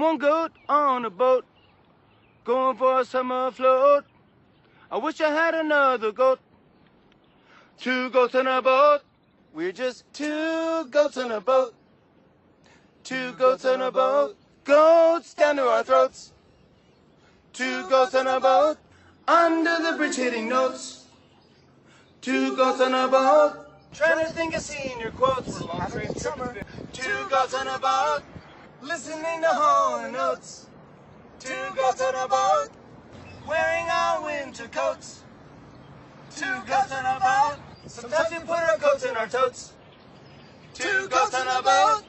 one goat on a boat, going for a summer float. I wish I had another goat. Two goats on a boat. We're just two goats on a boat. Two goats on a boat. Goats down to our throats. Two goats on a boat. Under the bridge hitting notes. Two goats on a boat. Trying to think of senior quotes. Having summer. Two goats on a boat. Listening to Hall and Oates. Two goats on a boat. Wearing our winter coats. Two goats on a boat. Sometimes we put our coats in our totes. Two goats on a boat.